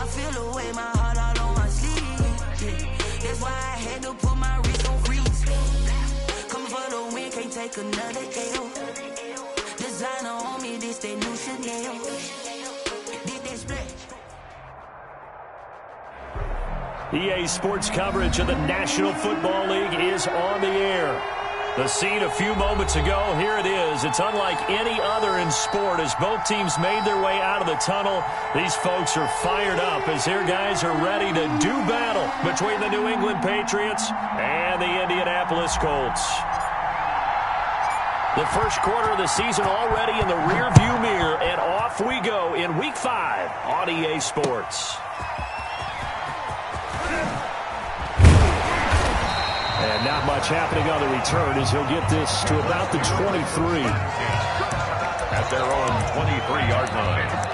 I feel away, my heart all on my sleeve. Yeah. That's why I had to put my wrist on freeze. Coming for the win, can't take another L. Designer on me, this that new Chanel. Did that split. EA Sports coverage of the National Football League is on the air. The scene a few moments ago, here it is. It's unlike any other in sport as both teams made their way out of the tunnel. These folks are fired up as their guys are ready to do battle between the New England Patriots and the Indianapolis Colts. The first quarter of the season already in the rearview mirror, and off we go in Week 5 on EA Sports. And not much happening on the return as he'll get this to about the 23. At their own 23-yard line.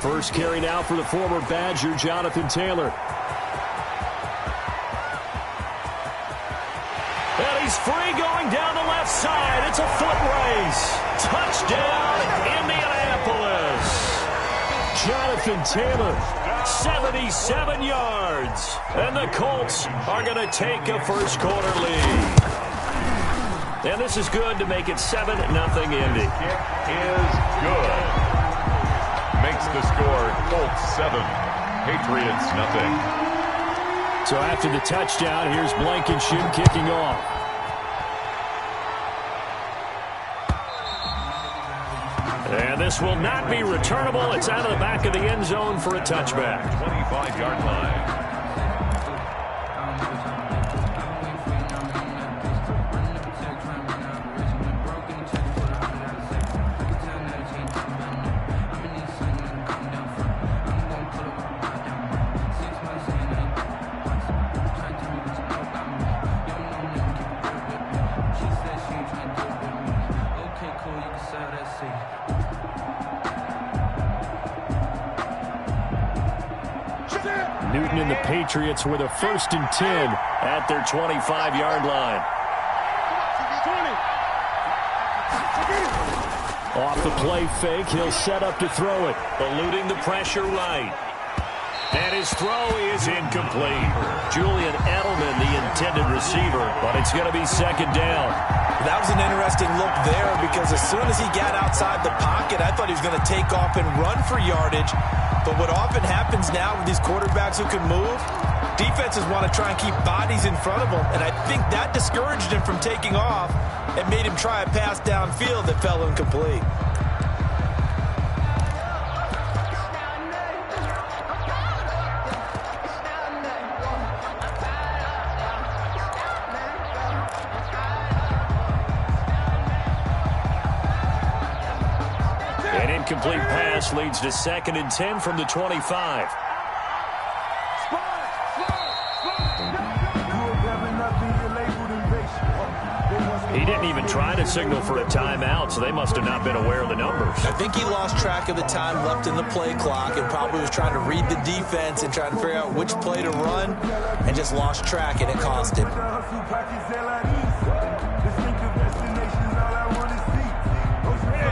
First carry now for the former Badger, Jonathan Taylor. And he's free going down the left side. It's a foot race. Touchdown, Indianapolis. Jonathan Taylor, 77 yards. And the Colts are going to take a first quarter lead. And this is good to make it 7-0 Indy. Kick is good. Makes the score Colts 7, Patriots nothing. So after the touchdown, here's Blankenship kicking off. And this will not be returnable. It's out of the back of the end zone for a touchback. 25-yard line. Newton and the Patriots with a 1st and 10 at their 25-yard line. Off the play fake, he'll set up to throw it. Eluding the pressure right. And his throw is incomplete. Julian Edelman, the intended receiver, but it's going to be second down. That was an interesting look there because as soon as he got outside the pocket, I thought he was going to take off and run for yardage. But what often happens now with these quarterbacks who can move, defenses want to try and keep bodies in front of them. And I think that discouraged him from taking off and made him try a pass downfield that fell incomplete. Complete pass leads to 2nd and 10 from the 25. He didn't even try to signal for a timeout, so they must have not been aware of the numbers. I think he lost track of the time left in the play clock and probably was trying to read the defense and trying to figure out which play to run and just lost track, and it cost him.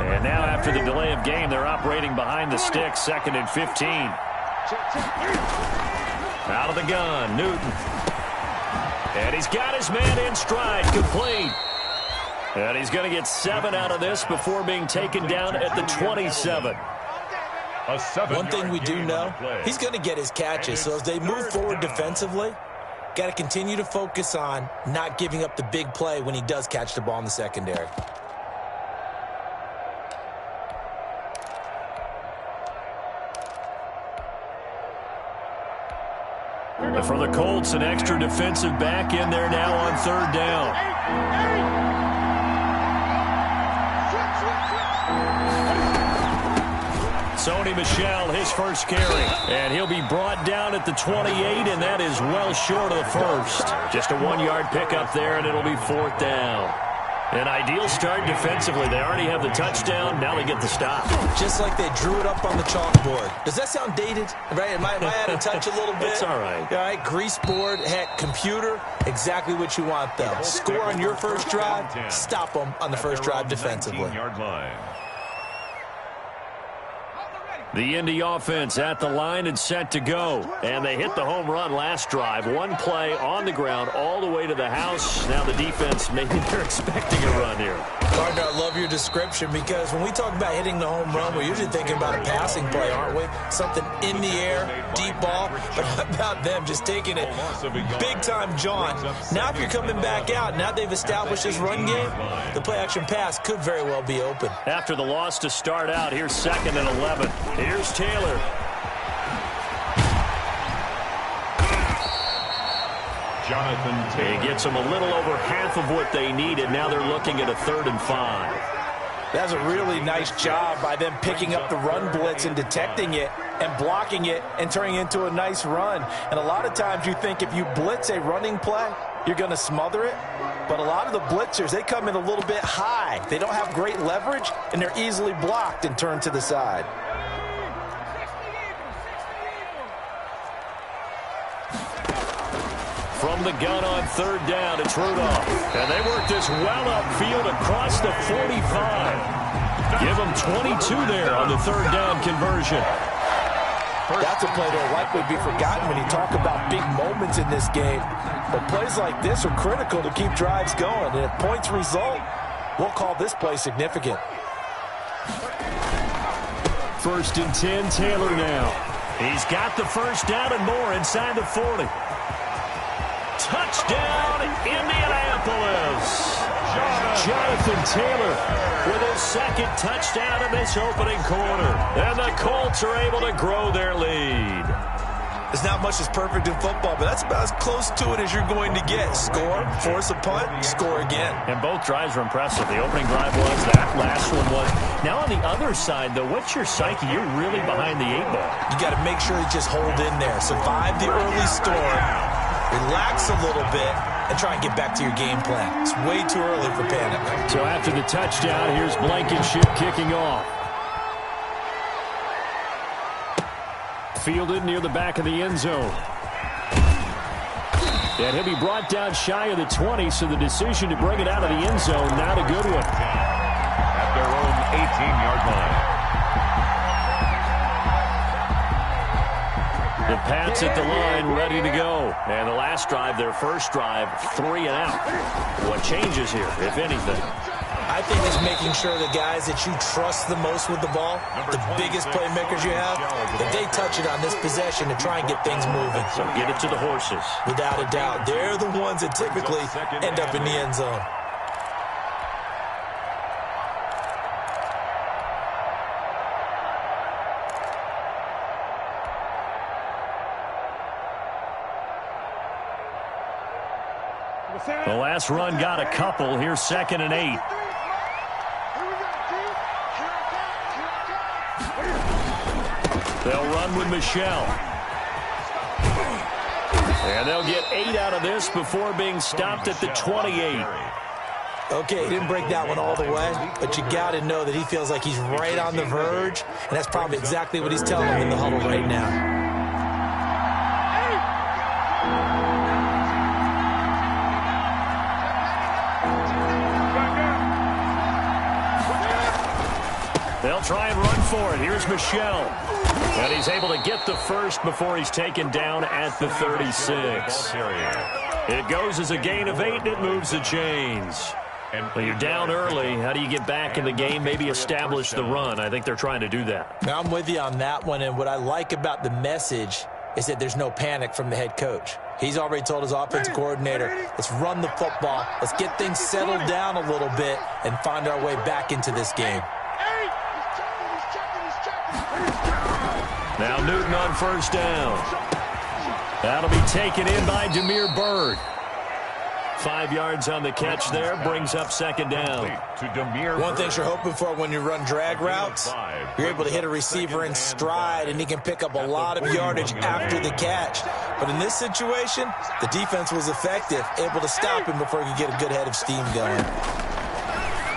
And now after the delay of game, they're operating behind the sticks, 2nd and 15. Out of the gun, Newton. And he's got his man in stride, complete. And he's going to get 7 out of this before being taken down at the 27. One thing we do know, he's going to get his catches. So as they move forward defensively, got to continue to focus on not giving up the big play when he does catch the ball in the secondary. For the Colts, an extra defensive back in there now on 3rd down. Sony Michel, his first carry. And he'll be brought down at the 28, and that is well short of the first. Just a 1-yard pickup there, and it'll be 4th down. An ideal start defensively. They already have the touchdown. Now they get the stop. Just like they drew it up on the chalkboard. Does that sound dated? Right? Am I out of touch a little bit? It's all right. All right, grease board, heck, computer, exactly what you want, though. Score on your first drive, stop them on the first drive defensively. 19-yard line. The Indy offense at the line and set to go. And they hit the home run last drive. One play on the ground all the way to the house. Now the defense, maybe they're expecting a run here. Gardner, I love your description because when we talk about hitting the home run, we're usually thinking about a passing play, aren't we? Something in the air, deep ball. But how about them just taking it big-time jaunt? Now if you're coming back out, now they've established this run game, the play-action pass could very well be open. After the loss to start out, here's 2nd and 11. Here's Taylor. Jonathan Taylor. He gets them a little over half of what they needed. Now they're looking at a 3rd and 5. That's a really nice job by them picking up the run blitz and detecting it and blocking it and turning it into a nice run. And a lot of times you think if you blitz a running play, you're going to smother it. But a lot of the blitzers, they come in a little bit high. They don't have great leverage, and they're easily blocked and turned to the side. From the gun on 3rd down, it's Rudolph. And they work this well upfield across the 45. Give them 22 there on the 3rd down conversion. That's a play that will likely be forgotten when you talk about big moments in this game. But plays like this are critical to keep drives going. And if points result, we'll call this play significant. 1st and 10, Taylor now. He's got the first down and more inside the 40. Touchdown, Indianapolis. Jonathan Taylor with his 2nd touchdown in this opening quarter. And the Colts are able to grow their lead. There's not much that's perfect in football, but that's about as close to it as you're going to get. Score, force a punt, score again. And both drives were impressive. The opening drive was, that last one was. Now on the other side, though, what's your psyche? You're really behind the 8-ball. You got to make sure you just hold in there. Survive the early storm. Relax a little bit and try and get back to your game plan. It's way too early for panic. So after the touchdown, here's Blankenship kicking off. Fielded near the back of the end zone. And he'll be brought down shy of the 20, so the decision to bring it out of the end zone, not a good one. At their own 18-yard line. The Pats at the line, ready to go. And the last drive, their first drive, 3 and out. What changes here, if anything? I think it's making sure the guys that you trust the most with the ball, the biggest playmakers you have, that they touch it on this possession to try and get things moving. So get it to the horses. Without a doubt. They're the ones that typically end up in the end zone. The last run got a couple. Here's 2nd and 8. They'll run with Michel. And they'll get 8 out of this before being stopped at the 28. Okay, he didn't break that one all the way, but you got to know that he feels like he's right on the verge, and that's probably exactly what he's telling him in the huddle right now. They'll try and run for it. Here's Michel. And he's able to get the first before he's taken down at the 36. It goes as a gain of 8, and it moves the chains. When you're down early, how do you get back in the game, maybe establish the run? I think they're trying to do that. Now, I'm with you on that one, and what I like about the message is that there's no panic from the head coach. He's already told his offensive coordinator, let's run the football, let's get things settled down a little bit and find our way back into this game. Now Newton on first down. That'll be taken in by Damiere Byrd. 5 yards on the catch there, brings up second down. One thing you're hoping for when you run drag routes, you're able to hit a receiver in stride, and he can pick up a lot of yardage after the catch. But in this situation, the defense was effective, able to stop him before he could get a good head of steam going.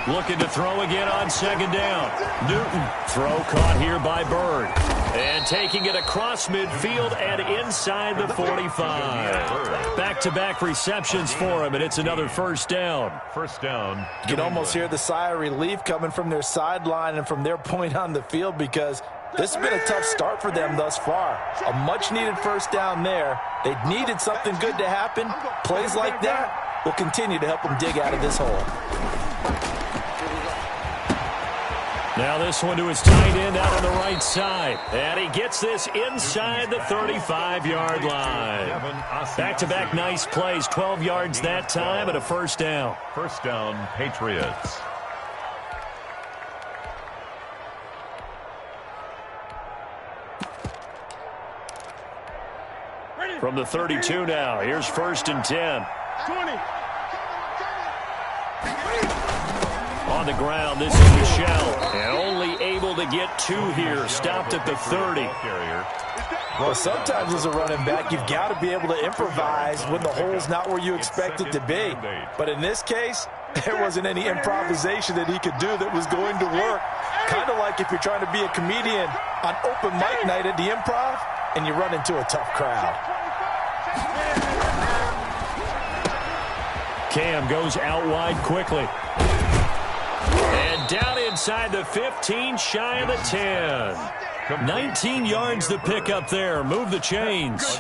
Looking to throw again on second down. Newton, throw caught here by Bird. And taking it across midfield and inside the 45. Back-to-back receptions for him, and it's another first down. First down. You can almost hear the sigh of relief coming from their sideline and from their point on the field, because this has been a tough start for them thus far. A much-needed first down there. They needed something good to happen. Plays like that will continue to help them dig out of this hole. Now this one to his tight end out on the right side. And he gets this inside the 35-yard line. Back-to-back nice plays, 12 yards that time and a first down. First down, Patriots. From the 32 now, here's first and 10. 20. On the ground, this is Michelle. And only able to get 2 here. Stopped at the 30. Well, sometimes as a running back, you've got to be able to improvise when the hole's not where you expect it to be. But in this case, there wasn't any improvisation that he could do that was going to work. Kind of like if you're trying to be a comedian on open mic night at the Improv and you run into a tough crowd. Cam goes out wide quickly. And down inside the 15, shy of the 10. 19 yards to pick up there. Move the chains.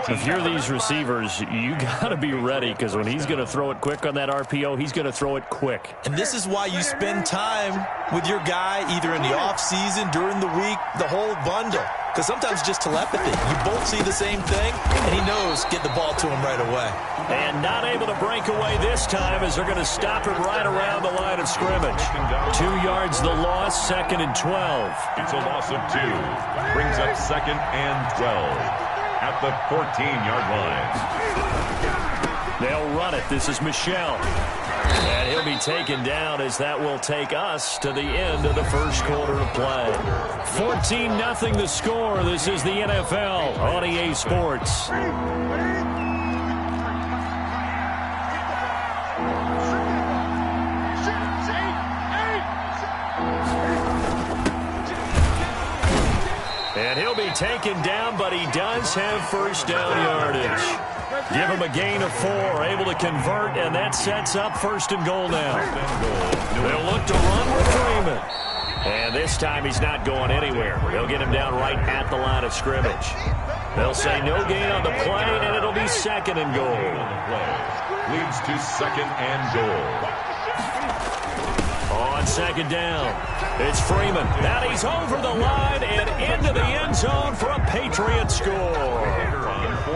If you're these receivers, you got to be ready, because when he's going to throw it quick on that RPO, he's going to throw it quick. And this is why you spend time with your guy either in the offseason, during the week, the whole bundle. Because sometimes just telepathy. You both see the same thing, and he knows get the ball to him right away. And not able to break away this time, as they're going to stop him right around the line of scrimmage. 2 yards the loss, second and 12. It's a loss of 2. Brings up second and 12 at the 14-yard line. They'll run it. This is Michelle. And he'll be taken down, as that will take us to the end of the first quarter of play. 14-0 the score. This is the NFL on EA Sports. And he'll be taken down, but he does have first down yardage. Give him a gain of 4, able to convert, and that sets up first and goal now. They'll look to run with Freeman. And this time he's not going anywhere. They'll get him down right at the line of scrimmage. They'll say no gain on the play, and it'll be second and goal. Leads to second and goal. On second down, it's Freeman. Now he's over the line and into the end zone for a Patriots score.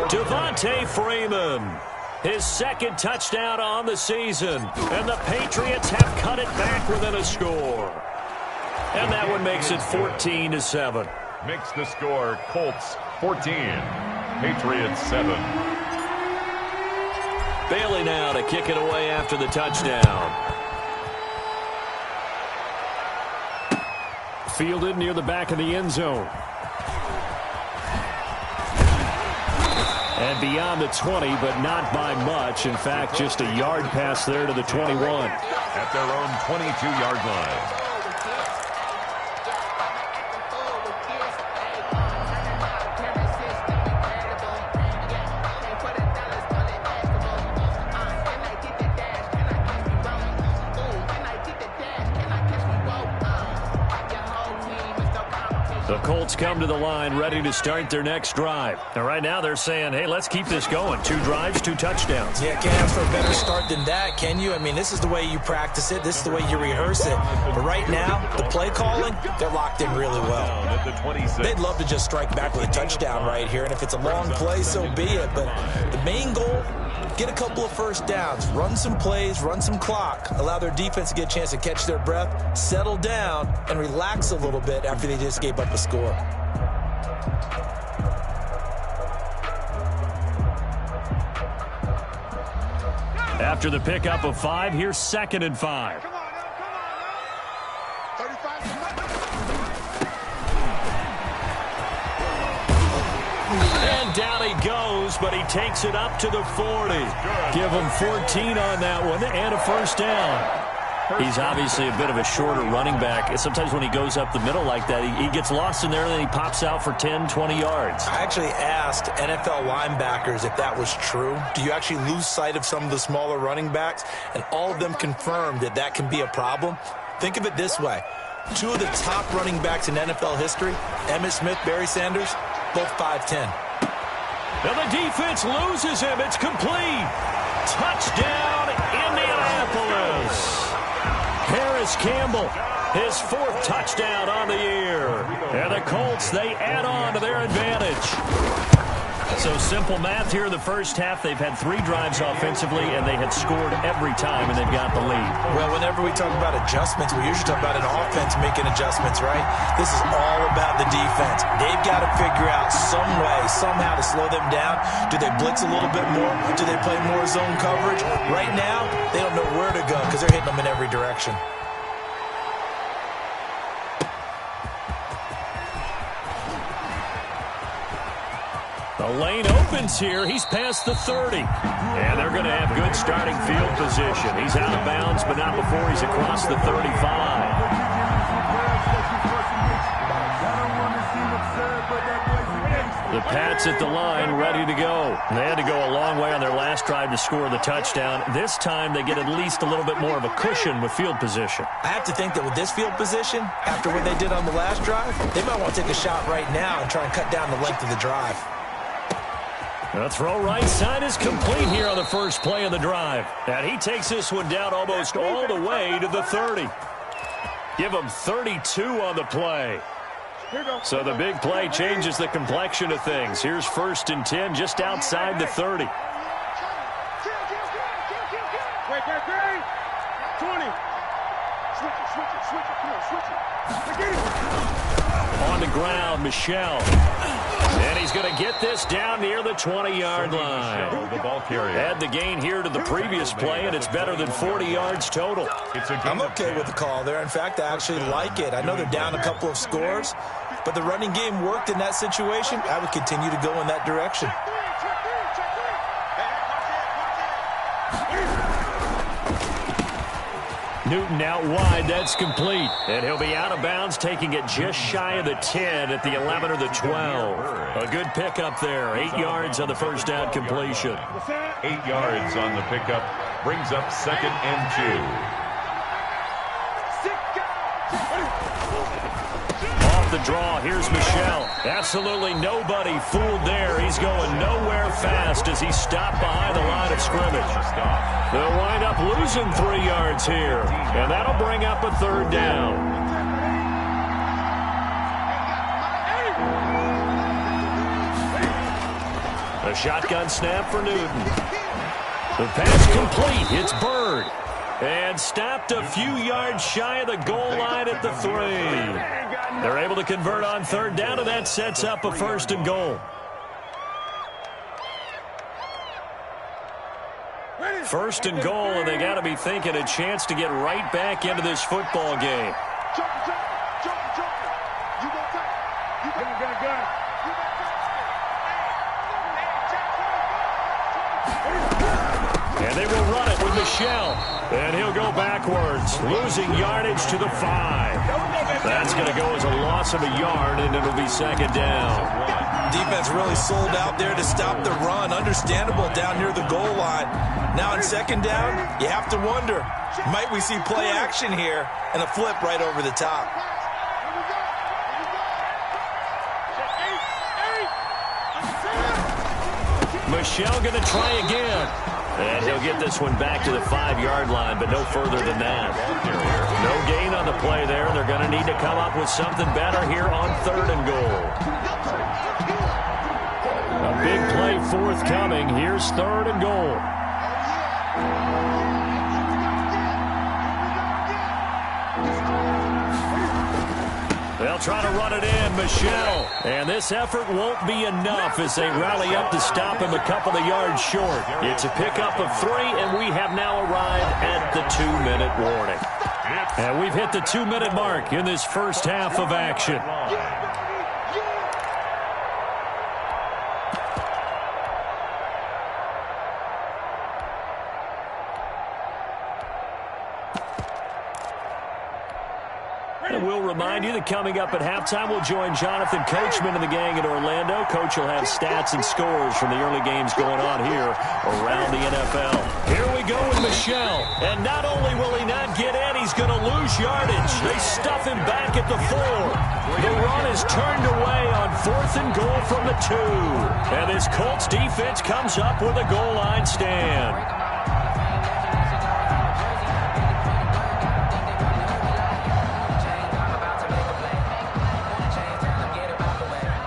Devontae Freeman, his second touchdown on the season, and the Patriots have cut it back within a score. And that one makes it 14-7. Makes the score Colts 14, Patriots 7. Bailey now to kick it away after the touchdown. Fielded near the back of the end zone. And beyond the 20, but not by much. In fact, just a yard pass there to the 21. At their own 22-yard line. The Colts come to the line ready to start their next drive. And right now they're saying, hey, let's keep this going. 2 drives, 2 touchdowns. Yeah, can't ask for a better start than that, can you? I mean, this is the way you practice it. This is the way you rehearse it. But right now, the play calling, they're locked in really well. They'd love to just strike back with a touchdown right here. And if it's a long play, so be it. But the main goal, get a couple of first downs, run some plays, run some clock, allow their defense to get a chance to catch their breath, settle down, and relax a little bit after they just gave up a score. After the pickup of 5, here's 2nd and 5. And down he goes, but he takes it up to the 40. Give him 14 on that one and a first down. He's obviously a bit of a shorter running back. Sometimes when he goes up the middle like that, he gets lost in there, and then he pops out for 10, 20 yards. I actually asked NFL linebackers if that was true. Do you actually lose sight of some of the smaller running backs? And all of them confirmed that that can be a problem. Think of it this way. 2 of the top running backs in NFL history, Emmitt Smith, Barry Sanders, both 5'10". And the defense loses him. It's complete. Touchdown, Indianapolis. Harris Campbell, his 4th touchdown on the year. And the Colts, they add on to their advantage. So simple math here in the first half. They've had 3 drives offensively, and they had scored every time, and they've got the lead. Well, whenever we talk about adjustments, we usually talk about an offense making adjustments, right? This is all about the defense. They've got to figure out some way, somehow to slow them down. Do they blitz a little bit more? Do they play more zone coverage? Right now, they don't know where to go because they're hitting them in every direction. The lane opens here. He's past the 30. And they're going to have good starting field position. He's out of bounds, but not before he's across the 35. The Pats at the line, ready to go. They had to go a long way on their last drive to score the touchdown. This time they get at least a little bit more of a cushion with field position. I have to think that with this field position, after what they did on the last drive, they might want to take a shot right now and try and cut down the length of the drive. The throw right side is complete here on the first play of the drive. And he takes this one down almost all the way to the 30. Give him 32 on the play. So the big play changes the complexion of things. Here's 1st and 10 just outside the 30. 20. Switch it. On the ground, Michel. And he's going to get this down near the 20-yard line. The ball carrier. Add the gain here to the previous play, and it's better than 40 yards total. I'm okay with the call there. In fact, I actually like it. I know they're down a couple of scores, but the running game worked in that situation. I would continue to go in that direction. Newton out wide. That's complete. And he'll be out of bounds, taking it just shy of the 10 at the 11 or the 12. A good pickup there. 8 yards on the first down completion. 8 yards on the pickup. Brings up 2nd and 2. Off the draw, here's Michel. Absolutely nobody fooled there. He's going nowhere fast as he stopped behind the line of scrimmage. They'll wind up losing 3 yards here, and that'll bring up a 3rd down. A shotgun snap for Newton. The pass complete. It's Bird. And stopped a few yards shy of the goal line at the 3. They're able to convert on 3rd down, and that sets up a 1st and goal. 1st and goal, and they got to be thinking a chance to get right back into this football game. And they will run it with Michel. And he'll go backwards, losing yardage to the 5. That's going to go as a loss of a yard, and it'll be 2nd down. Defense really sold out there to stop the run. Understandable down near the goal line. Now in 2nd down, you have to wonder, might we see play action here and a flip right over the top? Michel going to try again. And he'll get this one back to the 5-yard line, but no further than that. No gain on the play there. They're going to need to come up with something better here on 3rd and goal. A big play forthcoming. Here's 3rd and goal. They'll They'll try to run it in. Michel. And this effort won't be enough as they rally up to stop him a couple of yards short. It's a pickup of 3, and we have now arrived at the 2-minute warning. And we've hit the 2-minute mark in this first half of action. And we'll remind you that coming up at halftime, we'll join Jonathan Coachman and the gang in Orlando. Coach will have stats and scores from the early games going on here around the NFL. Here we go with Michel. And not only will he not get in, he's going to lose yardage. They stuff him back at the 4. The run is turned away on 4th and goal from the 2. And this Colts defense comes up with a goal line stand.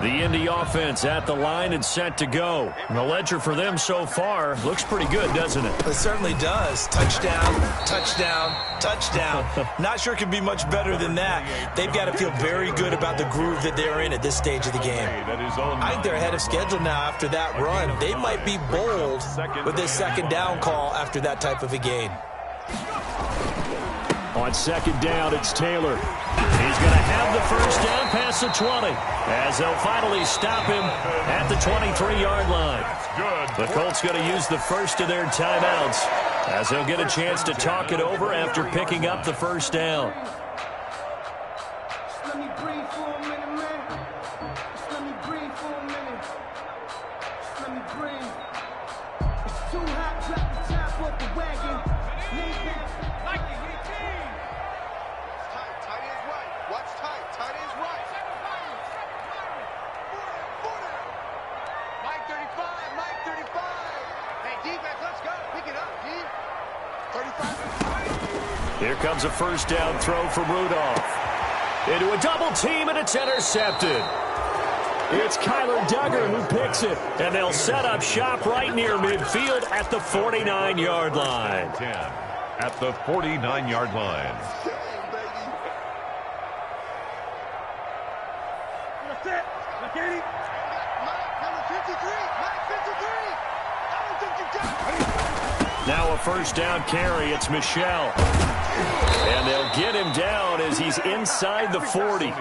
The Indy offense at the line and set to go. And the ledger for them so far looks pretty good, doesn't it? It certainly does. Touchdown, touchdown, touchdown. Not sure it can be much better than that. They've got to feel very good about the groove that they're in at this stage of the game. I think they're ahead of schedule now after that run. They might be bold with this second down call after that type of a gain. On second down, it's Taylor. He's going to have the first down past the 20 as they'll finally stop him at the 23-yard line. The Colts going to use the first of their timeouts as they'll get a chance to talk it over after picking up the first down. Let me breathe for a minute, man. Just let me breathe for a minute. Just let me breathe. It's too hot, drop the top off the wagon. Lay back. Like the team. Tight is right. Watch tight. Tight is right. Mike 35. Mike 35. Hey, defense, let's go. Pick it up, D. 35. Here comes a first down throw from Rudolph. Into a double team, and it's intercepted. It's Kyler Duggar who picks it, and they'll set up shop right near midfield at the 49-yard line. 10 at the 49-yard line. That's it. Look at him. Mike, number 53. Mike 53. I don't think you got it. Now a first down carry. It's Michel. And they'll get him down as he's inside the 40.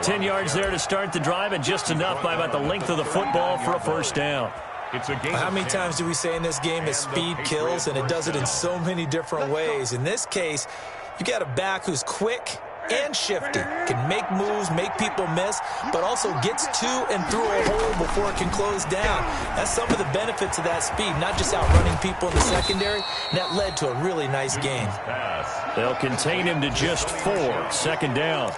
10 yards there to start the drive, and just enough by about the length of the football for a first down. It's a game. How many times do we say in this game that speed kills, and it does it in so many different ways? In this case, you got a back who's quick and shifty, can make moves, make people miss, but also gets to and through a hole before it can close down. That's some of the benefits of that speed, not just outrunning people in the secondary. And that led to a really nice gain. They'll contain him to just 4. Second down.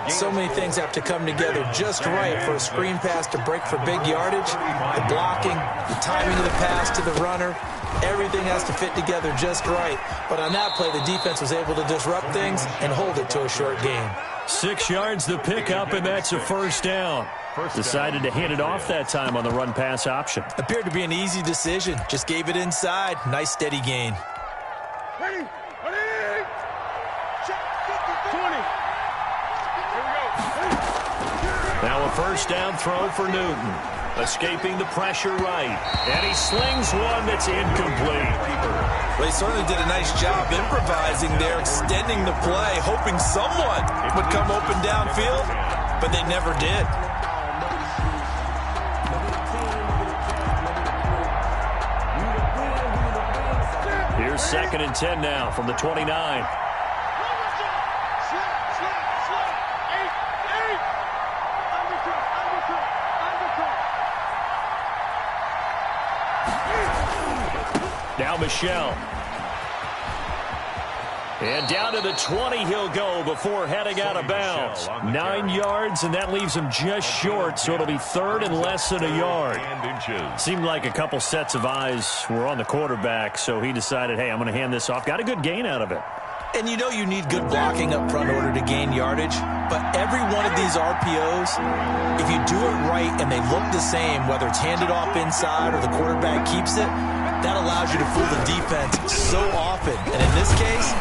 So many things have to come together just right for a screen pass to break for big yardage. The blocking, the timing of the pass to the runner, everything has to fit together just right. But on that play, the defense was able to disrupt things and hold it to a short gain. 6 yards the pickup, and that's a first down. Decided to hand it off that time on the run-pass option. Appeared to be an easy decision. Just gave it inside. Nice, steady gain. Ready? Ready? Check. 20. Here we go. Now a first down throw for Newton. Escaping the pressure right. And he slings one that's incomplete. Well, he certainly did a nice job improvising there, extending the play, hoping someone would come open downfield, but they never did. Here's 2nd and 10 now from the 29. Now Michel. And down to the 20 he'll go before heading out of bounds. 9 yards, and that leaves him just short, so it'll be 3rd and less than a yard. Seemed like a couple sets of eyes were on the quarterback, so he decided, hey, I'm going to hand this off. Got a good gain out of it. And you know you need good blocking up front in order to gain yardage, but every one of these RPOs, if you do it right and they look the same, whether it's handed off inside or the quarterback keeps it, that allows you to fool the defense so often. And in this case,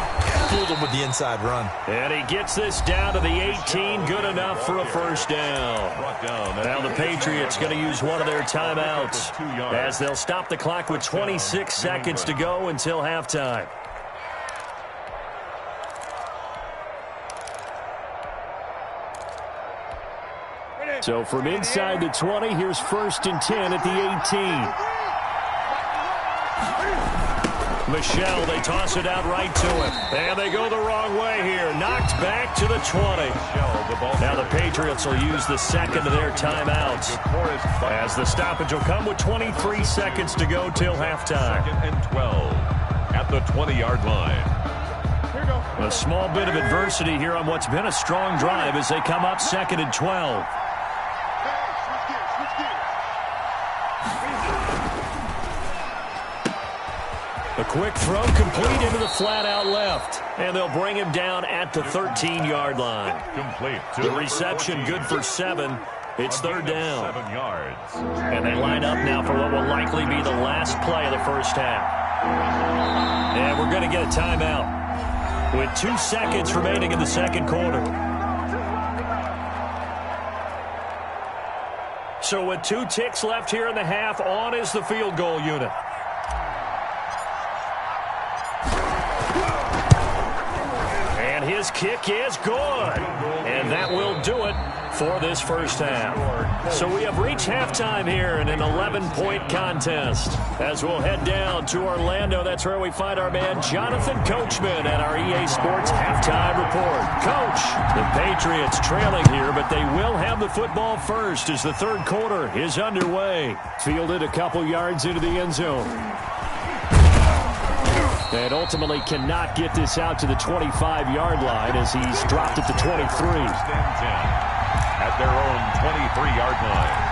fooled him with the inside run. And he gets this down to the 18. Good enough for a first down. Now the Patriots going to use one of their timeouts as they'll stop the clock with 26 seconds to go until halftime. So from inside the 20, here's 1st and 10 at the 18. Michelle, they toss it out right to him. And they go the wrong way here. Knocked back to the 20. Now the Patriots will use the second of their timeouts as the stoppage will come with 23 seconds to go till halftime. 2nd and 12 at the 20-yard line. A small bit of adversity here on what's been a strong drive as they come up 2nd and 12. A quick throw complete into the flat out left. And they'll bring him down at the 13-yard line. Complete. The reception good for 7. It's 3rd down. 7 yards. And they line up now for what will likely be the last play of the first half. And we're going to get a timeout with 2 seconds remaining in the second quarter. So with 2 ticks left here in the half, on is the field goal unit. And his kick is good. And that will do it for this first half. So we have reached halftime here in an 11-point contest. As we'll head down to Orlando, that's where we find our man Jonathan Coachman at our EA Sports Halftime Report. Coach, the Patriots trailing here, but they will have the football first as the third quarter is underway. Fielded a couple yards into the end zone. And ultimately cannot get this out to the 25-yard line as he's dropped at the 23. At their own 23-yard line.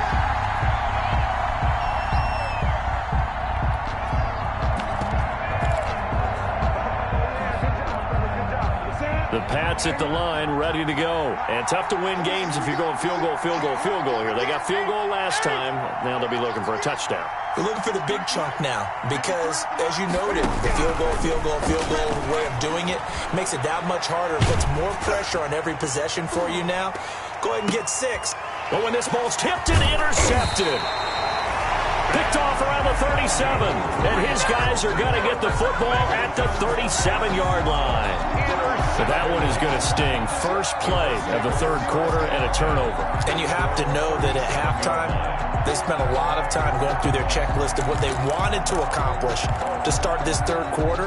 The Pats at the line, ready to go. And tough to win games if you're going field goal, field goal, field goal here. They got field goal last time. Now they'll be looking for a touchdown. They're looking for the big chunk now because, as you noted, the field goal way of doing it makes it that much harder. It puts more pressure on every possession for you now. Go ahead and get 6. But when this ball's tipped and intercepted. Picked off around the 37. And his guys are going to get the football at the 37-yard line. So that one is going to sting. First play of the third quarter and a turnover. And you have to know that at halftime, they spent a lot of time going through their checklist of what they wanted to accomplish to start this third quarter.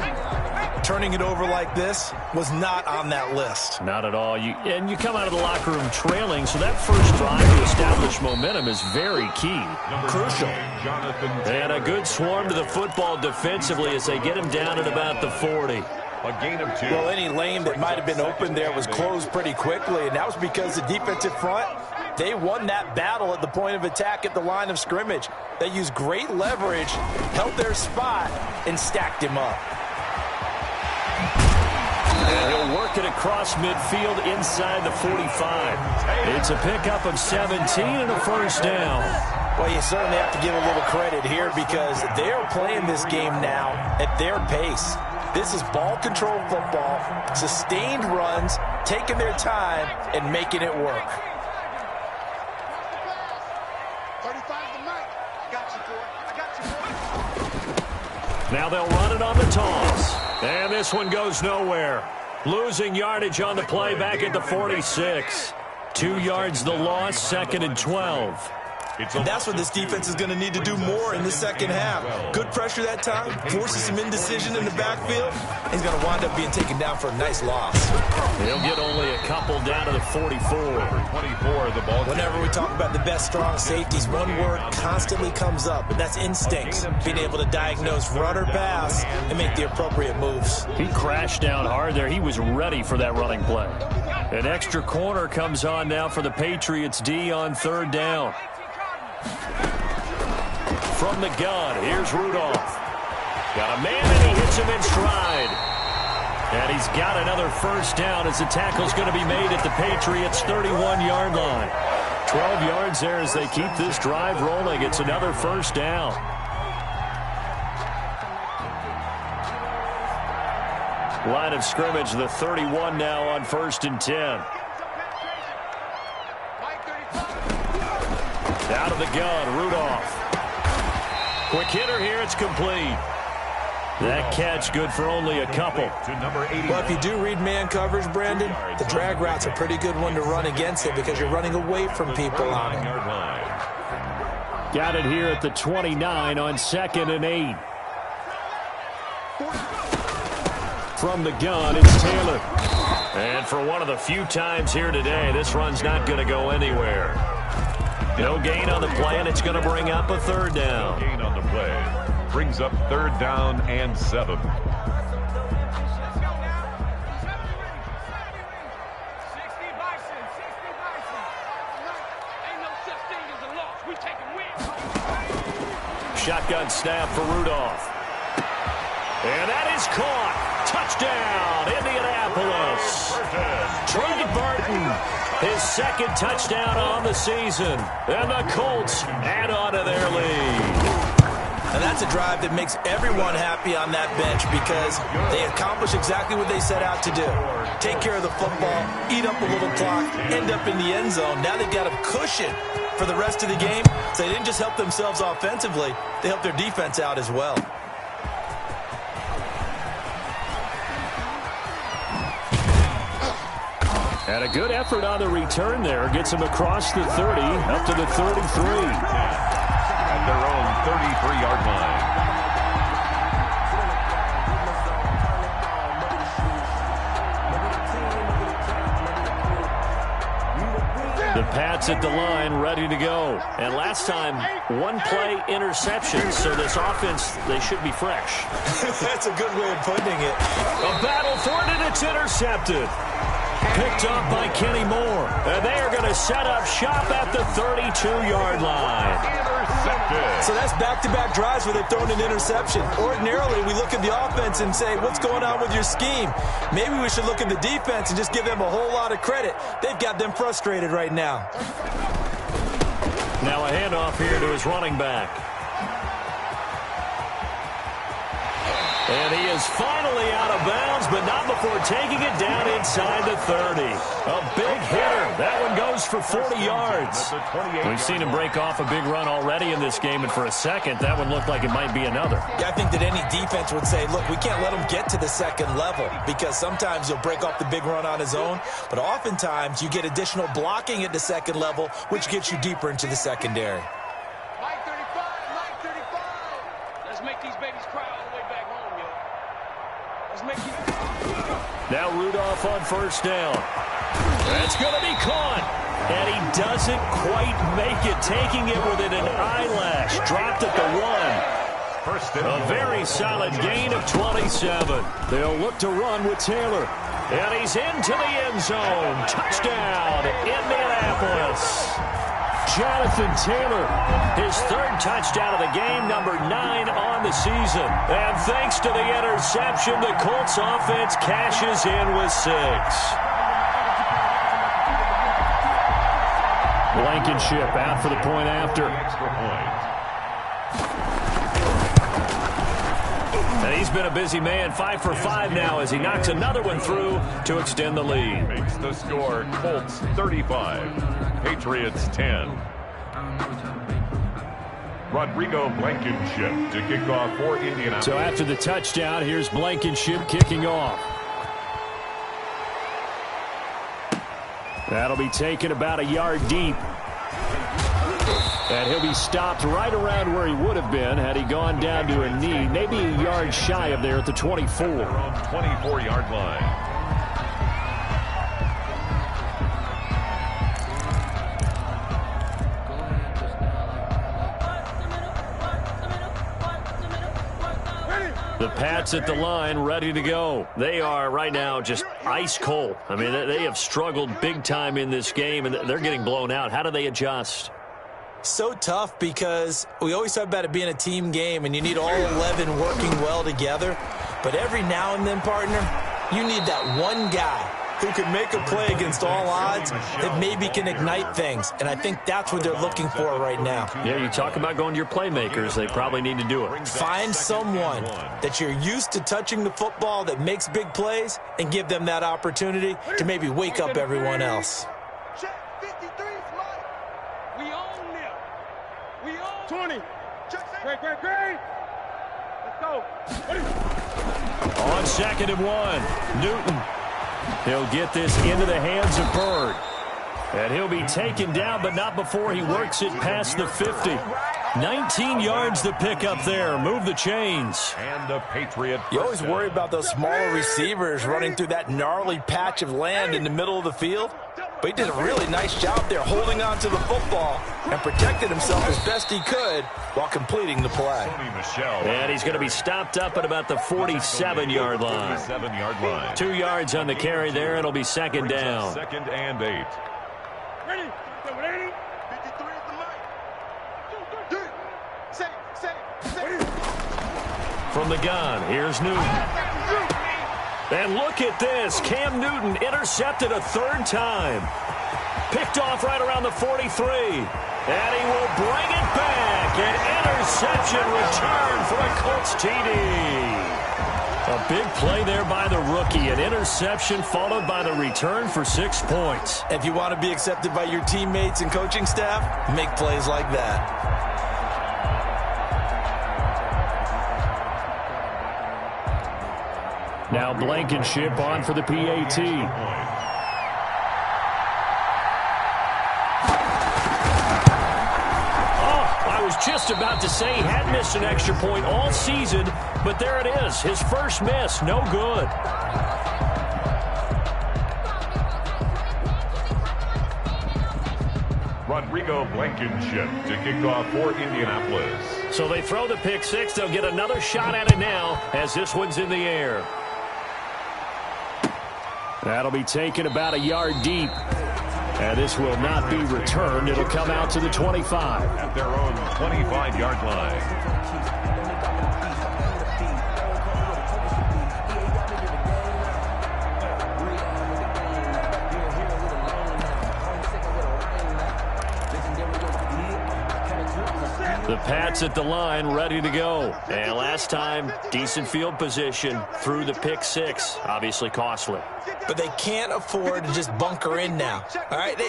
Turning it over like this was not on that list. Not at all. You come out of the locker room trailing, so that first drive to establish momentum is very key. Crucial. And a good swarm to the football defensively as they get him down at about the 40. A gain of 2. Well, any lane that might have been open there was closed pretty quickly, and that was because the defensive front, they won that battle at the point of attack at the line of scrimmage. They used great leverage, held their spot, and stacked him up. And he'll work it across midfield inside the 45. It's a pickup of 17 and a first down. Well, you certainly have to give a little credit here because they're playing this game now at their pace. This is ball control football, sustained runs, taking their time, and making it work. 35 to Mike. I got you, boy. Now they'll run it on the toss. And this one goes nowhere. Losing yardage on the play back at the 46. 2 yards the loss, 2nd and 12. And that's what this defense is going to need to do more in the second half. Good pressure that time, forces some indecision in the backfield. He's going to wind up being taken down for a nice loss. He'll get only a couple down to the 44. 24, the ball. Whenever we talk about the best strong safeties, one word constantly comes up, and that's instincts. Being able to diagnose run or pass and make the appropriate moves. He crashed down hard there. He was ready for that running play. An extra corner comes on now for the Patriots D on 3rd down. From the gun, here's Rudolph. Got a man and he hits him in stride. And he's got another first down as the tackle's going to be made at the Patriots' 31-yard line. 12 yards there as they keep this drive rolling. It's another first down. Line of scrimmage, the 31 now on 1st and 10. Out of the gun, Rudolph. Quick hitter here, it's complete. That catch good for only a couple. Well, if you do read man coverage, Brandon, the drag route's a pretty good one to run against it because you're running away from people on it. Got it here at the 29 on 2nd and 8. From the gun, it's Taylor. And for one of the few times here today, this run's not going to go anywhere. No gain on the play, and it's going to bring up a 3rd down. No gain on the play. Brings up 3rd down and 7. Shotgun snap for Rudolph. And that is caught. Touchdown, Indianapolis. Trey Burton, his 2nd touchdown on the season. And the Colts add on to their lead. And that's a drive that makes everyone happy on that bench because they accomplish exactly what they set out to do. Take care of the football, eat up a little clock, end up in the end zone. Now they've got a cushion for the rest of the game. So they didn't just help themselves offensively, they helped their defense out as well. And a good effort on the return there. Gets him across the 30, up to the 33. At their own 33-yard line. The Pats at the line, ready to go. And last time, 1-play interception. So this offense, they should be fresh. That's a good way of putting it. A battle for it, and it's intercepted. Picked up by Kenny Moore. And they are going to set up shop at the 32-yard line. Intercepted. So that's back-to-back drives where they've thrown an interception. Ordinarily, we look at the offense and say, what's going on with your scheme? Maybe we should look at the defense and just give them a whole lot of credit. They've got them frustrated right now. Now a handoff here to his running back. And he is finally out of bounds, but not before taking it down inside the 30. A big hitter. That one goes for 40 yards. We've seen him break off a big run already in this game, and for a second, that one looked like it might be another. Yeah, I think that any defense would say, look, we can't let him get to the second level because sometimes he'll break off the big run on his own, but oftentimes you get additional blocking at the second level, which gets you deeper into the secondary. Mike 35, Mike 35. Let's make these babies cry all the way back home, yo. Let's make these... Now Rudolph on 1st down. That's going to be caught. And he doesn't quite make it, taking it within an eyelash. Dropped at the 1. A very solid gain of 27. They'll look to run with Taylor. And he's into the end zone. Touchdown, Indianapolis. Jonathan Taylor, his 3rd touchdown of the game, number 9 on the season. And thanks to the interception, the Colts offense cashes in with 6. Blankenship out for the point after. Extra point. And he's been a busy man, 5 for 5 now as he knocks another one through to extend the lead. Makes the score Colts 35, Patriots 10. Rodrigo Blankenship to kick off for Indianapolis. So after the touchdown, here's Blankenship kicking off. That'll be taken about a yard deep. And he'll be stopped right around where he would have been had he gone down to a knee, maybe a yard shy of there at the 24. Around 24-yard line. The Pats at the line, ready to go. They are right now just ice cold. I mean, they have struggled big time in this game, and they're getting blown out. How do they adjust? So tough because we always talk about it being a team game, and you need all 11 working well together. But every now and then, partner, you need that one guy who can make a play against all odds that maybe can ignite things. And I think that's what they're looking for right now. Yeah, you talk about going to your playmakers. They probably need to do it. Find someone that you're used to touching the football that makes big plays and give them that opportunity to maybe wake up everyone else. Check 53 is Mike. We own them. We own 20. Check, great. Let's go. On 2nd and 1, Newton. He'll get this into the hands of Bird. And he'll be taken down, but not before he works it past the 50. 19 yards to pick up there. Move the chains. And the Patriot. You always worry about those smaller receivers running through that gnarly patch of land in the middle of the field. But he did a really nice job there holding on to the football and protected himself as best he could while completing the play. And he's going to be stopped up at about the 47-yard line. 2 yards on the carry there. It'll be 2nd down. 2nd and 8. Ready? 53 is the mic. From the gun, here's Newton. And look at this. Cam Newton intercepted a 3rd time. Picked off right around the 43. And he will bring it back. An interception return for a Colts TD. A big play there by the rookie. An interception followed by the return for 6 points. If you want to be accepted by your teammates and coaching staff, make plays like that. Now Blankenship on for the PAT. I was just about to say he had missed an extra point all season, but there it is. His first miss, no good. Rodrigo Blankenship to kick off for Indianapolis. So they throw the pick six. They'll get another shot at it now as this one's in the air. That'll be taken about a yard deep. And this will not be returned. It'll come out to the 25. At their own 25-yard line. The Pats at the line, ready to go. And last time, decent field position through the pick six. Obviously costly. But they can't afford to just bunker in now. All right,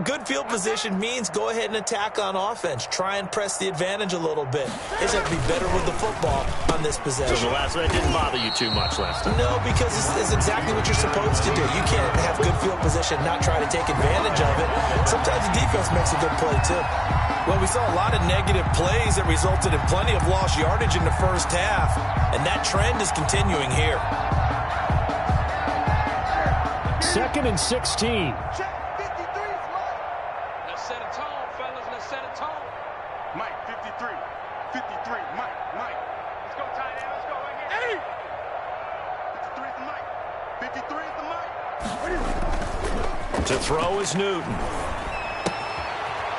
good field position means go ahead and attack on offense. Try and press the advantage a little bit. They just have to be better with the football on this possession. So that didn't bother you too much last time? No, because it's exactly what you're supposed to do. You can't have good field position, not try to take advantage of it. Sometimes the defense makes a good play, too. Well, we saw a lot of negative plays that resulted in plenty of lost yardage in the first half, and that trend is continuing here. 2nd and 16. Check 53 is Mike. Let's set a tone, fellas. Let's set a tone. Mike, 53. 53. Mike. Let's go, tight end. Let's go right here. 53 is the Mike. 53 is the Mike. To throw is Newton.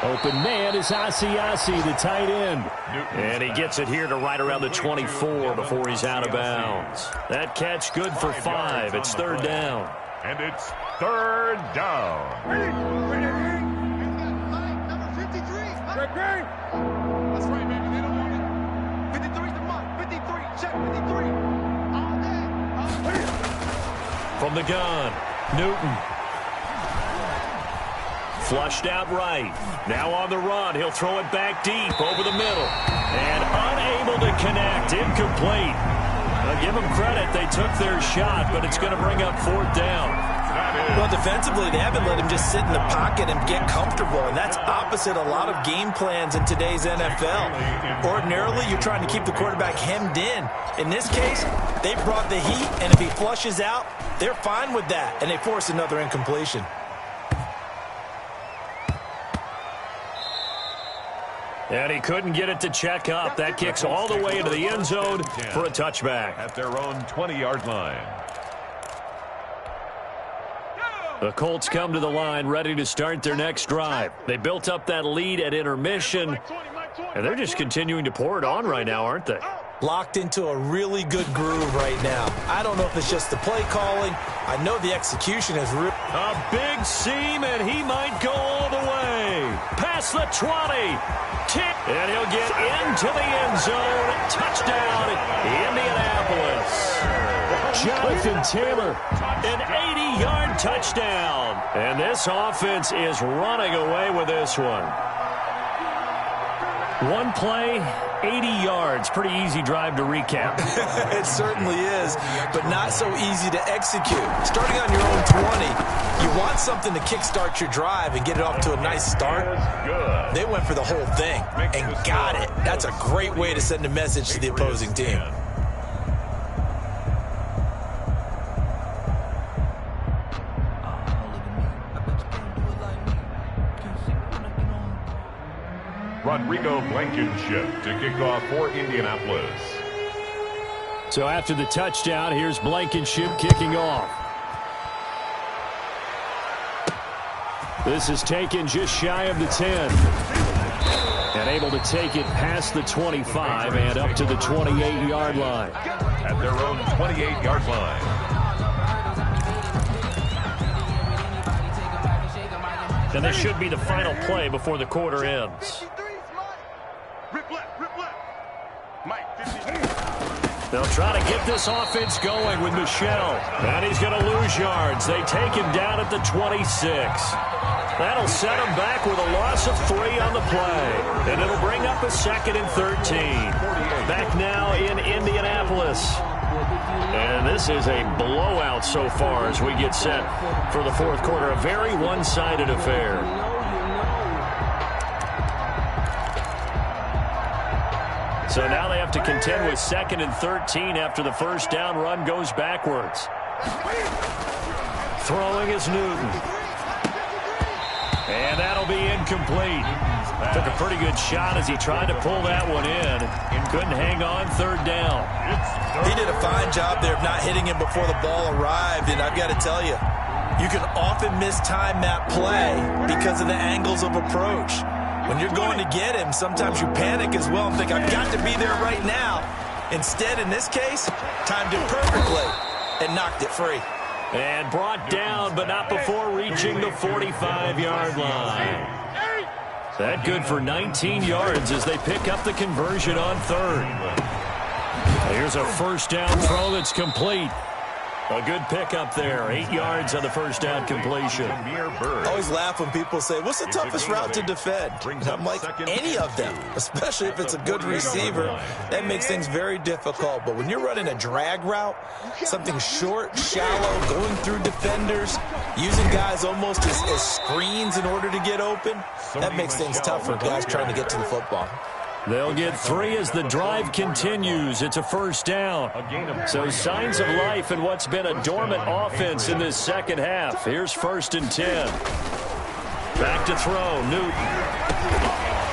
Open man is Asiasi, the tight end. And he gets it here to right around the 24 before he's out of bounds. That catch good for 5. It's 3rd down. And it's 3rd down. Number 53. That's right, baby. They don't want it. 53 is the Mike. 53. Check 53. All day. From the gun, Newton. Flushed out right. Now on the run. He'll throw it back deep over the middle. And unable to connect. Incomplete. I'll give them credit. They took their shot, but it's going to bring up 4th down. Well, defensively, they haven't let him just sit in the pocket and get comfortable, and that's opposite a lot of game plans in today's NFL. Ordinarily, you're trying to keep the quarterback hemmed in. In this case, they brought the heat, and if he flushes out, they're fine with that, and they force another incompletion. And he couldn't get it to check up. That kicks all the way into the end zone for a touchback. At their own 20-yard line. The Colts come to the line ready to start their next drive. They built up that lead at intermission, and they're just continuing to pour it on right now, aren't they? locked into a really good groove right now. I don't know if it's just the play calling. I know the execution is real. A big seam, and he might go all the way. Past the 20. Kick, and he'll get into the end zone. Touchdown, Indianapolis. Jonathan Taylor, an 80-yard touchdown. And this offense is running away with this one. One play, 80 yards. Pretty easy drive to recap. It certainly is, but not so easy to execute. Starting on your own 20, you want something to kickstart your drive and get it off to a nice start. They went for the whole thing and got it. That's a great way to send a message to the opposing team. Rodrigo Blankenship to kick off for Indianapolis. So after the touchdown, here's Blankenship kicking off. This is taken just shy of the 10. And able to take it past the 25 and up to the 28-yard line. At their own 28-yard line. And this should be the final play before the quarter ends. They'll try to get this offense going with Michel. And he's going to lose yards. They take him down at the 26. That'll set him back with a loss of 3 on the play. And it'll bring up a 2nd and 13. Back now in Indianapolis. And this is a blowout so far as we get set for the fourth quarter. A very one-sided affair. So now they have to contend with 2nd and 13 after the first down run goes backwards. Throwing is Newton. And that'll be incomplete. Took a pretty good shot as he tried to pull that one in. Couldn't hang on 3rd down. He did a fine job there of not hitting him before the ball arrived. And I've got to tell you, you can often mistime that play because of the angles of approach. When you're going to get him, sometimes you panic as well and think, I've got to be there right now. Instead, in this case, timed it perfectly and knocked it free. And brought down, but not before reaching the 45-yard line. That good for 19 yards as they pick up the conversion on 3rd. Here's a first down throw that's complete. A good pickup there. 8 yards on the first down completion. I always laugh when people say, what's the toughest route to defend? And I'm like, any of them, especially if it's a good receiver. That makes things very difficult. But when you're running a drag route, something short, shallow, going through defenders, using guys almost as screens in order to get open, that makes things tough for guys trying to get to the football. They'll get 3 as the drive continues. It's a first down. So signs of life in what's been a dormant offense in this second half. Here's 1st and 10. Back to throw, Newton.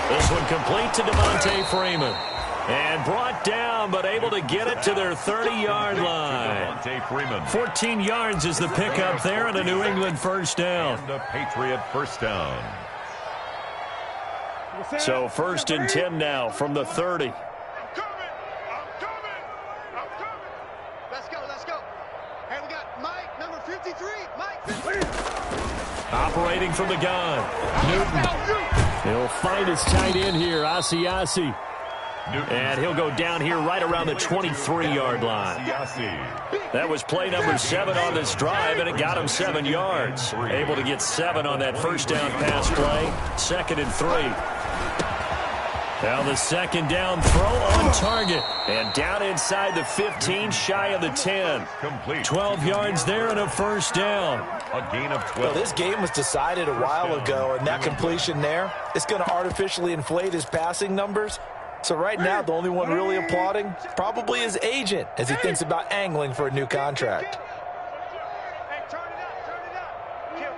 This one complete to Devontae Freeman. And brought down, but able to get it to their 30-yard line. 14 yards is the pickup there, and a New England first down. The Patriot first down. So 1st and 10 now from the 30. I'm coming. Let's go. Hey, we got Mike, number 53. Mike, 53. Operating from the gun. Newton. He'll find his tight end here, Asiasi. And he'll go down here right around the 23-yard line. That was play number 7 on this drive, and it got him 7 yards. Able to get 7 on that first down pass play. 2nd and 3. Now the second down throw on target. And down inside the 15, shy of the 10. 12 yards there and a first down. A gain of 12. Well, this game was decided a while ago, and that completion there, it's going to artificially inflate his passing numbers. So right now, the only one really applauding probably his agent as he thinks about angling for a new contract. Hey, turn it up. Kill.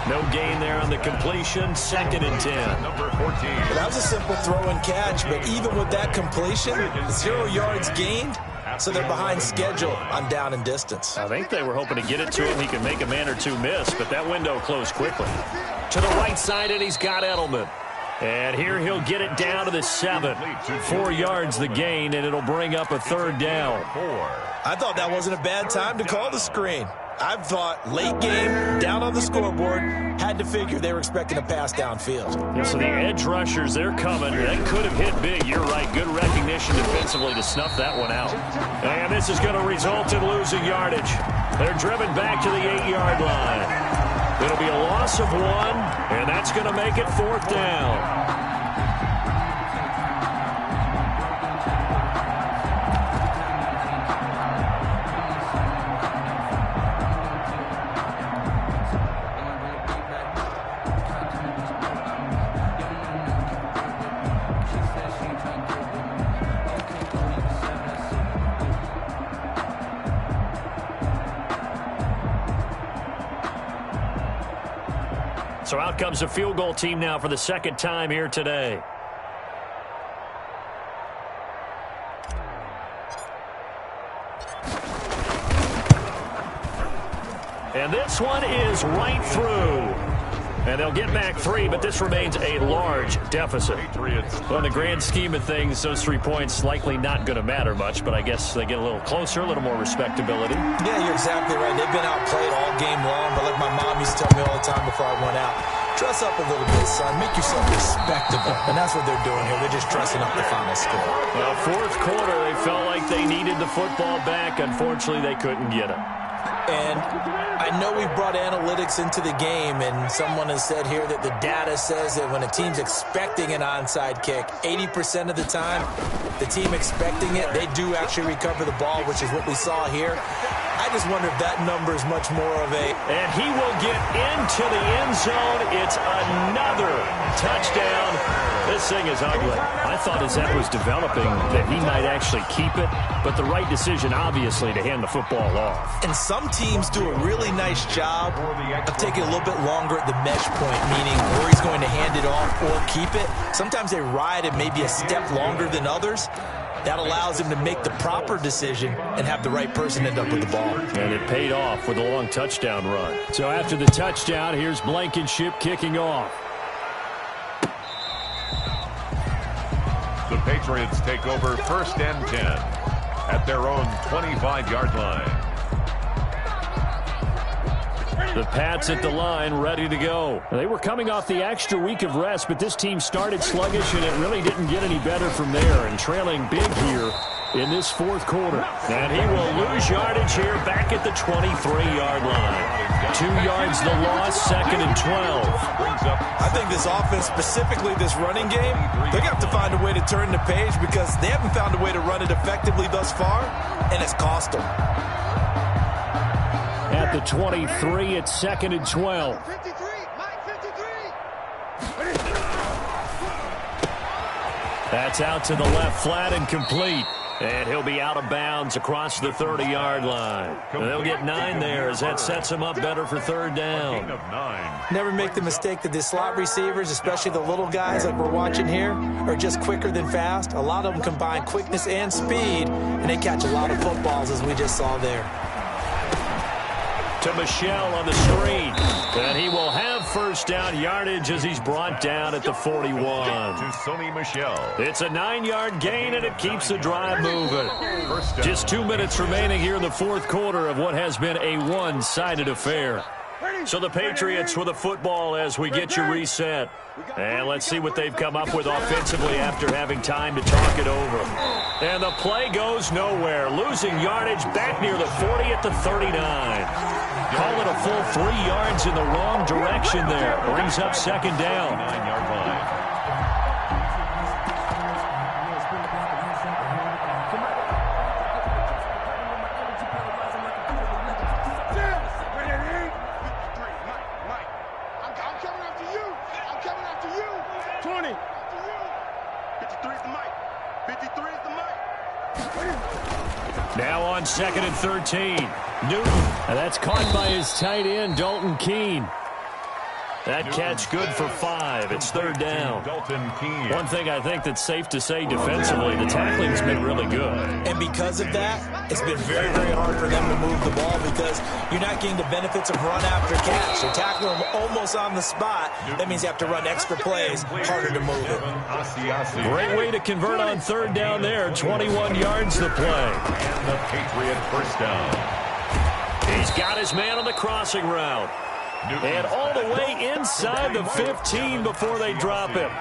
No gain there on the completion. 2nd and 10. Number 14. Well, that was a simple throw and catch, but even with that completion, 0 yards gained, so they're behind schedule on down and distance. I think they were hoping to get it to him. He could make a man or two miss, but that window closed quickly. To the right side, and he's got Edelman. And here he'll get it down to the 7. 4 yards the gain, and it'll bring up a third down. I thought that wasn't a bad time to call the screen. I thought late game, down on the scoreboard, had to figure they were expecting a pass downfield. Yeah, so the edge rushers, they're coming. That could have hit big. You're right. Good recognition defensively to snuff that one out. And this is going to result in losing yardage. They're driven back to the 8-yard line. It'll be a loss of 1, and that's going to make it 4th down. So out comes a field goal team now for the second time here today. And this one is right through. And they'll get back 3, but this remains a large deficit. Well, in the grand scheme of things, those 3 points likely not going to matter much, but I guess they get a little closer, a little more respectability. Yeah, you're exactly right. They've been outplayed all game long, but like my mom used to tell me all the time before I went out, dress up a little bit, son. Make yourself respectable. And that's what they're doing here. They're just dressing up the final score. Well, 4th quarter, they felt like they needed the football back. Unfortunately, they couldn't get it. And I know we've brought analytics into the game, and someone has said here that the data says that when a team's expecting an onside kick, 80% of the time, the team expecting it, they do actually recover the ball, which is what we saw here. I just wonder if that number is much more of a... And he will get into the end zone. It's another touchdown. This thing is ugly. I thought as that was developing that he might actually keep it, but the right decision, obviously, to hand the football off. And some teams do a really nice job of taking a little bit longer at the mesh point, meaning where he's going to hand it off or keep it. Sometimes they ride it maybe a step longer than others. That allows him to make the proper decision and have the right person end up with the ball. And it paid off with a long touchdown run. So after the touchdown, here's Blankenship kicking off. The Patriots take over 1st and 10 at their own 25-yard line. The Pats at the line, ready to go. They were coming off the extra week of rest, but this team started sluggish, and it really didn't get any better from there. And trailing big here in this 4th quarter. And he will lose yardage here back at the 23-yard line. 2 yards the loss, 2nd and 12. I think this offense, specifically this running game, they're going to have to find a way to turn the page because they haven't found a way to run it effectively thus far, and it's cost them. At the 23, it's 2nd and 12. 53, Mike 53. That's out to the left, flat and complete. And he'll be out of bounds across the 30-yard line. And they'll get 9 there as that sets him up better for 3rd down. Never make the mistake that the slot receivers, especially the little guys like we're watching here, are just quicker than fast. A lot of them combine quickness and speed, and they catch a lot of footballs as we just saw there. To Michelle on the screen. And he will have 1st down yardage as he's brought down at the 41. To Sony Michel. It's a 9-yard gain, and it keeps the drive moving. Just 2 minutes remaining here in the 4th quarter of what has been a one-sided affair. So the Patriots with a football as we get you reset. And let's see what they've come up with offensively after having time to talk it over. And the play goes nowhere. Losing yardage back near the 40 at the 39. Call it a full 3 yards in the wrong direction there. Brings up 2nd down. 9-yard line. Now on 2nd and 13. Newton. And that's caught by his tight end, Dalton Keene. That catch good for 5. It's third down. One thing I think that's safe to say defensively, the tackling's been really good. And because of that, it's been very, very hard for them to move the ball because you're not getting the benefits of run after catch. They're tackling them almost on the spot. That means you have to run extra plays, harder to move it. Great way to convert on third down there. 21 yards the play. And the Patriot first down. He's got his man on the crossing route. And all the way inside the 15 before they drop him.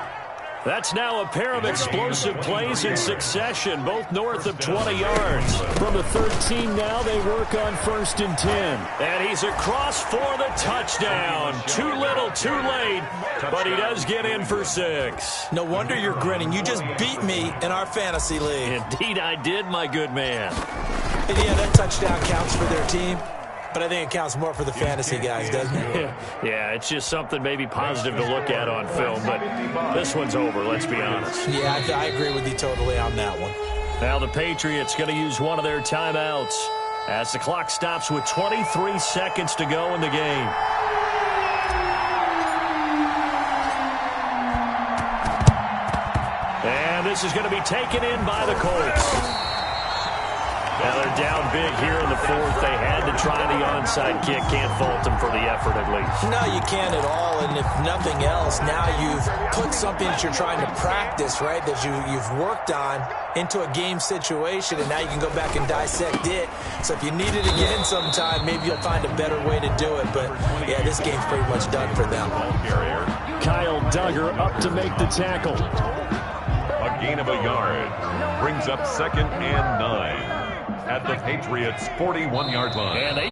That's now a pair of explosive plays in succession, both north of 20 yards. From the 13 now, they work on 1st and 10. And he's across for the touchdown. Too little, too late, but he does get in for 6. No wonder you're grinning. You just beat me in our fantasy league. Indeed I did, my good man. And yeah, that touchdown counts for their team. But I think it counts more for the fantasy guys, doesn't it? Yeah, it's just something maybe positive to look at on film, but this one's over, let's be honest. Yeah, I agree with you totally on that one. Now the Patriots going to use one of their timeouts as the clock stops with 23 seconds to go in the game. And this is going to be taken in by the Colts. Now they're down big here in the 4th. They had to try the onside kick. Can't fault them for the effort at least. No, you can't at all. And if nothing else, now you've put something that you're trying to practice, right, that you've worked on into a game situation, and now you can go back and dissect it. So if you need it again sometime, maybe you'll find a better way to do it. But, yeah, this game's pretty much done for them. Kyle Duggar up to make the tackle. A gain of a yard brings up 2nd and 9. At the Patriots' 41-yard line. And they